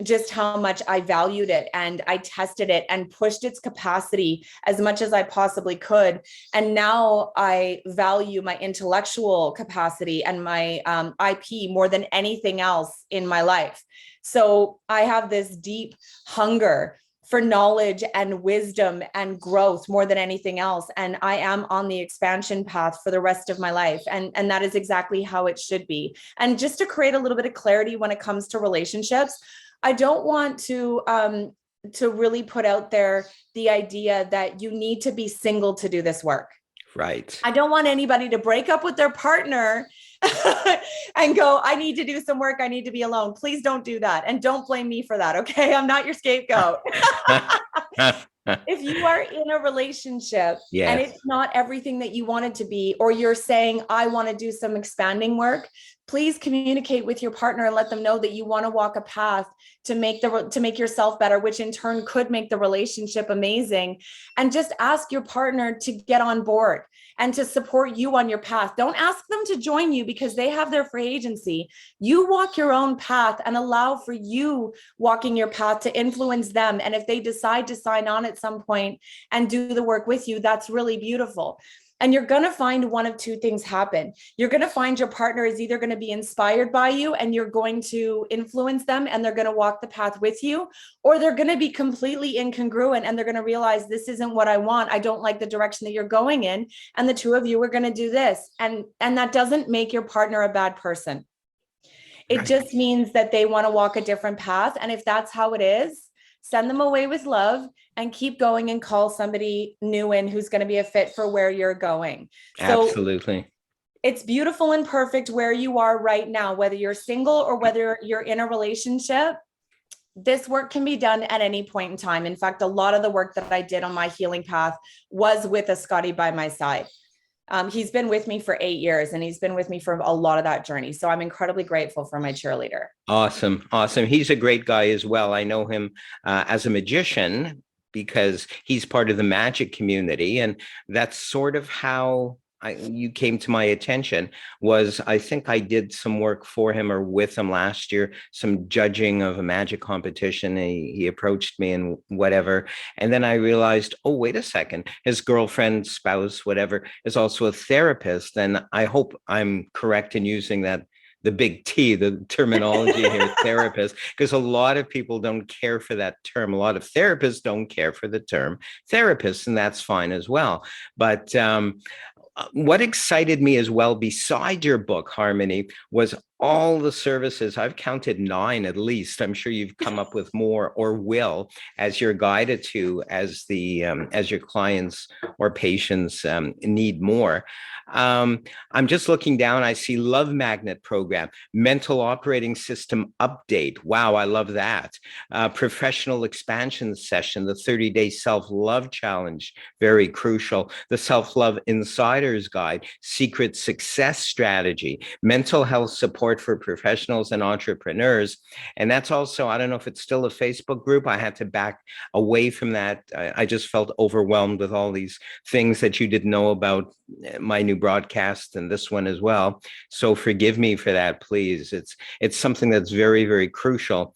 just how much I valued it, and I tested it and pushed its capacity as much as I possibly could. And now I value my intellectual capacity and my IP more than anything else in my life. So I have this deep hunger for knowledge and wisdom and growth more than anything else. And I am on the expansion path for the rest of my life. And that is exactly how it should be. And just to create a little bit of clarity when it comes to relationships, I don't want to really put out there the idea that you need to be single to do this work. Right. I don't want anybody to break up with their partner and go, I need to do some work. I need to be alone. Please don't do that. And don't blame me for that. Okay. I'm not your scapegoat. If you are in a relationship and Yes, it's not everything that you want it to be, or you're saying, I want to do some expanding work, please communicate with your partner and let them know that you want to walk a path to make yourself better, which in turn could make the relationship amazing. And just ask your partner to get on board and to support you on your path. Don't ask them to join you because they have their free agency. You walk your own path and allow for you walking your path to influence them. And if they decide to sign on at some point and do the work with you, that's really beautiful. And you're going to find one of two things happen. You're going to find your partner is either going to be inspired by you and you're going to influence them and they're going to walk the path with you, or they're going to be completely incongruent and they're going to realize this isn't what I want. I don't like the direction that you're going in. And the two of you are going to do this. And that doesn't make your partner a bad person. It just means that they want to walk a different path. And if that's how it is, send them away with love and keep going and call somebody new in who's going to be a fit for where you're going. So absolutely. it's beautiful and perfect where you are right now, whether you're single or whether you're in a relationship. This work can be done at any point in time. In fact, a lot of the work that I did on my healing path was with a Scotty by my side. He's been with me for 8 years and he's been with me for a lot of that journey. So I'm incredibly grateful for my cheerleader. Awesome. Awesome. He's a great guy as well. I know him as a magician because he's part of the magic community. And that's sort of how you came to my attention. Was I think I did some work for him or with him last year, some judging of a magic competition. He approached me and whatever. And then I realized, oh, wait a second, his girlfriend, spouse, whatever, is also a therapist. And I hope I'm correct in using that, the big T, the terminology here, therapist, because a lot of people don't care for that term. A lot of therapists don't care for the term therapist, and that's fine as well. But what excited me as well, beside your book, Harmony, was all the services. I've counted 9 at least. I'm sure you've come up with more or will as you're guided to as your clients or patients need more. I'm just looking down. I see Love Magnet Program, Mental Operating System Update. Wow, I love that. Professional Expansion Session, the 30-Day Self-Love Challenge, very crucial. The Self-Love Insider's Guide, Secret Success Strategy, Mental Health Support for Professionals and Entrepreneurs. And that's also, I don't know if it's still a Facebook group. I had to back away from that. I just felt overwhelmed with all these things that you didn't know about my new broadcast and this one as well. So forgive me for that, please. It's something that's very, very crucial.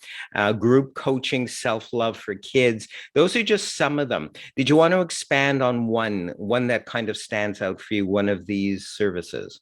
Group coaching, self-love for kids. Those are just some of them. Did you want to expand on one that kind of stands out for you, one of these services?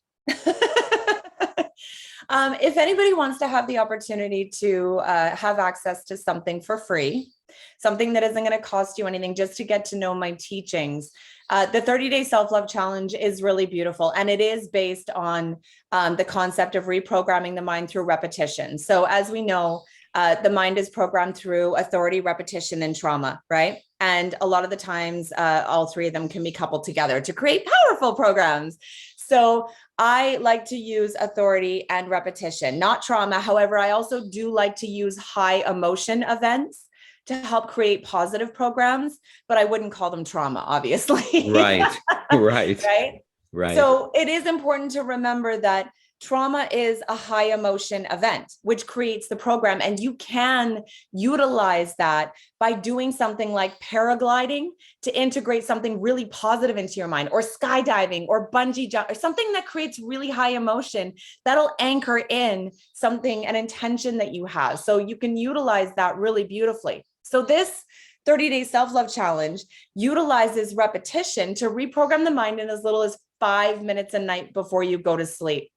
If anybody wants to have the opportunity to have access to something for free, something that isn't going to cost you anything, just to get to know my teachings, the 30-Day Self-Love Challenge is really beautiful. And it is based on the concept of reprogramming the mind through repetition. So as we know, the mind is programmed through authority, repetition, and trauma, right? And a lot of the times, all three of them can be coupled together to create powerful programs. So I like to use authority and repetition, not trauma. However, I also do like to use high emotion events to help create positive programs, but I wouldn't call them trauma, obviously. Right, right, right. right. So it is important to remember that trauma is a high emotion event, which creates the program. And you can utilize that by doing something like paragliding to integrate something really positive into your mind, or skydiving, or bungee jump, or something that creates really high emotion that'll anchor in something, an intention that you have. So you can utilize that really beautifully. So this 30-Day Self-Love Challenge utilizes repetition to reprogram the mind in as little as 5 minutes a night before you go to sleep.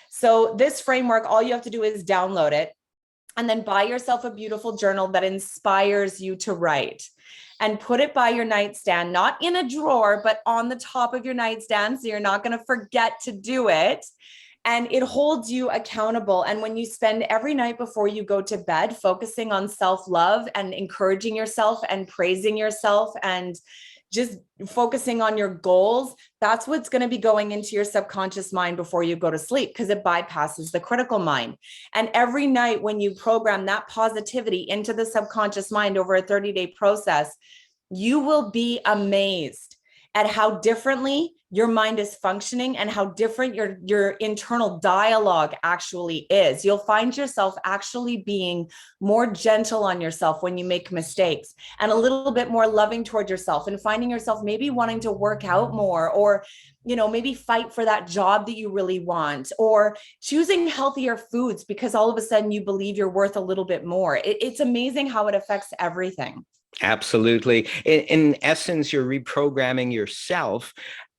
So this framework, all you have to do is download it and then buy yourself a beautiful journal that inspires you to write, and put it by your nightstand, not in a drawer, but on the top of your nightstand. So you're not going to forget to do it. And it holds you accountable. And when you spend every night before you go to bed focusing on self-love and encouraging yourself and praising yourself and just focusing on your goals, that's what's going to be going into your subconscious mind before you go to sleep, because it bypasses the critical mind. And every night when you program that positivity into the subconscious mind over a 30-day process, you will be amazed at how differently your mind is functioning and how different your internal dialogue actually is. You'll find yourself actually being more gentle on yourself when you make mistakes, and a little bit more loving toward yourself, and finding yourself maybe wanting to work out more, or maybe fight for that job that you really want, or choosing healthier foods because all of a sudden you believe you're worth a little bit more. It's amazing how it affects everything. Absolutely. In essence, you're reprogramming yourself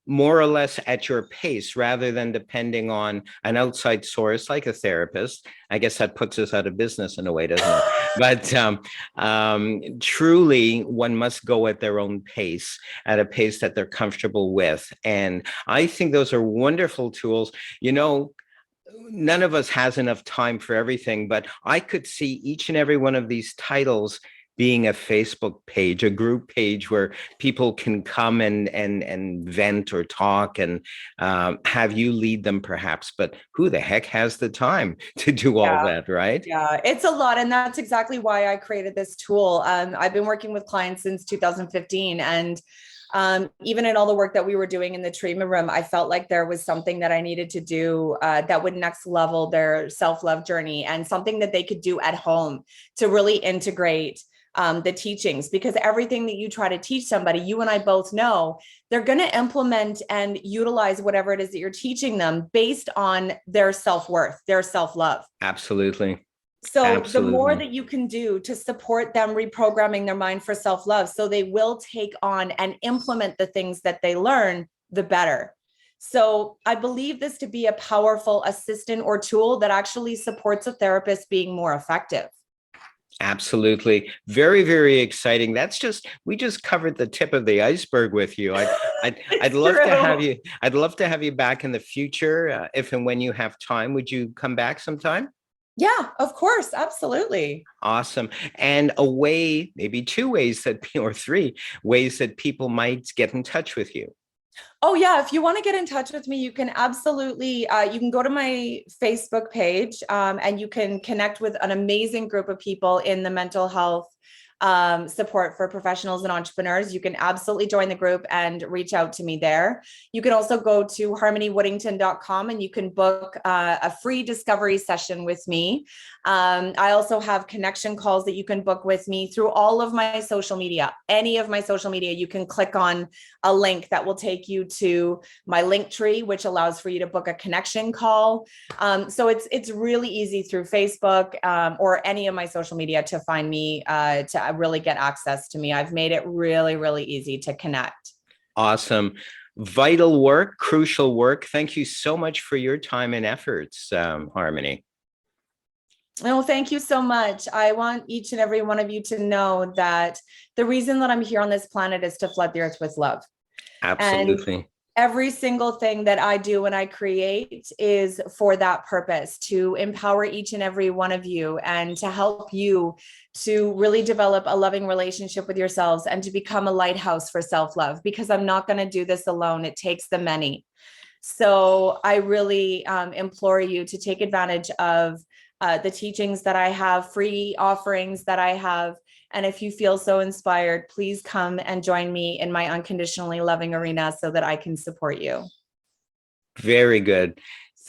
more or less at your pace rather than depending on an outside source like a therapist. I guess that puts us out of business in a way, doesn't it? But truly, one must go at their own pace, at a pace that they're comfortable with. And I think those are wonderful tools. None of us has enough time for everything, but I could see each and every one of these titles being a Facebook page, a group page where people can come and vent or talk, and have you lead them perhaps. But who the heck has the time to do all that, right? Yeah, it's a lot. And that's exactly why I created this tool. I've been working with clients since 2015. And even in all the work that we were doing in the treatment room, I felt like there was something that I needed to do that would next level their self-love journey, and something that they could do at home to really integrate the teachings. Because everything that you try to teach somebody, you and I both know, they're going to implement and utilize whatever it is that you're teaching them based on their self-worth, their self-love. Absolutely. So Absolutely. the more that you can do to support them reprogramming their mind for self-love, so they will take on and implement the things that they learn, the better. So I believe this to be a powerful assistant or tool that actually supports a therapist being more effective. Absolutely. Very, very exciting. We just covered the tip of the iceberg with you. I'd love to have you. I'd love to have you back in the future, if and when you have time. Would you come back sometime? Yeah, of course. Absolutely. Awesome. And a way, maybe two ways or three ways that people might get in touch with you. Oh yeah, if you want to get in touch with me, you can absolutely, you can go to my Facebook page, and you can connect with an amazing group of people in the mental health support for professionals and entrepreneurs. You can absolutely join the group and reach out to me there. You can also go to harmonywoodington.com and you can book a free discovery session with me. I also have connection calls that you can book with me through all of my social media. Any of my social media, you can click on a link that will take you to my link tree, which allows for you to book a connection call. So it's really easy through Facebook or any of my social media to find me, to really get access to me. I've made it really, really easy to connect. Awesome. Vital work, crucial work. Thank you so much for your time and efforts, Harmony. Oh, thank you so much. I want each and every one of you to know that the reason that I'm here on this planet is to flood the earth with love. Absolutely. And every single thing that I do and I create is for that purpose, to empower each and every one of you and to help you to really develop a loving relationship with yourselves and to become a lighthouse for self-love, because I'm not going to do this alone. It takes the many. So I really implore you to take advantage of the teachings that I have, free offerings that I have. And if you feel so inspired, please come and join me in my unconditionally loving arena so that I can support you. Very good.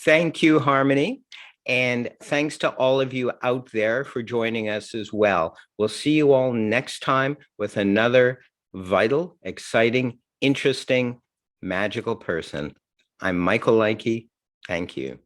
Thank you, Harmony. And thanks to all of you out there for joining us as well. We'll see you all next time with another vital, exciting, interesting, magical person. I'm Michael Likey. Thank you.